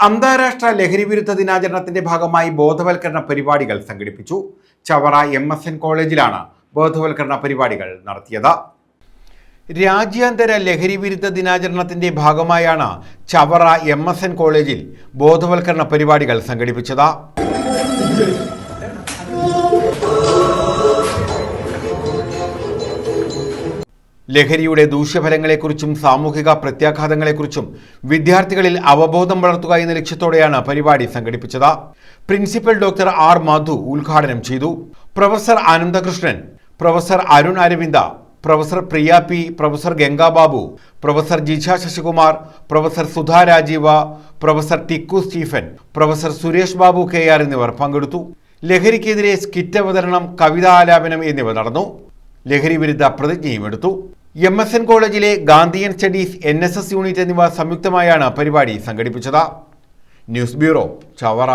അന്താരാഷ്ട്ര ലഹരിവിരുദ്ധ ദിനാചരണത്തിന്റെ ഭാഗമായി ബോധവൽക്കരണ പരിപാടികൾ സംഘടിപ്പിച്ചു. ചവറ MSN കോളേജിലാണ് ബോധവൽക്കരണ പരിപാടികൾ നടത്തിയത്. രാജ്യാന്തര ലഹരിവിരുദ്ധ ദിനാചരണത്തിന്റെ ഭാഗമായാണ് ചവറ MSN കോളേജിൽ ബോധവൽക്കരണ പരിപാടികൾ സംഘടിപ്പിച്ചത്. ലഹരിയുടെ ദൂഷ്യഫലങ്ങളെക്കുറിച്ചും സാമൂഹിക പ്രത്യാഘാതങ്ങളെക്കുറിച്ചും വിദ്യാർത്ഥികളിൽ അവബോധം വളർത്തുക എന്ന ലക്ഷ്യത്തോടെയാണ് പരിപാടി സംഘടിപ്പിച്ചത്. Principal doctor R. മധു ഉദ്ഘാടനം ചെയ്തു. Professor Ananthakrishnan, professor Arun Aravinda, professor Priya P, professor Gangababu, professor Jija Sasikumar, professor Sudha Rajeeva, professor Tikku Stephen, professor Suresh Babu KR എന്നിവർ പങ്കെടുത്തു. ലഹരിക്കെതിരെ സ്കിറ്റ് അവതരണം, കവിതാ ആലാപനം എന്നിവ നടന്നു. ലഹരി വിരുദ്ധ പ്രതിജ്ഞയും എടുത്തു. MSN കോളേജിലെ ഗാന്ധിയൻ സ്റ്റഡീസ് NSS യൂണിറ്റ് എന്നിവ സംയുക്തമായാണ് പരിപാടി സംഘടിപ്പിച്ചത്. News bureau, Chavara.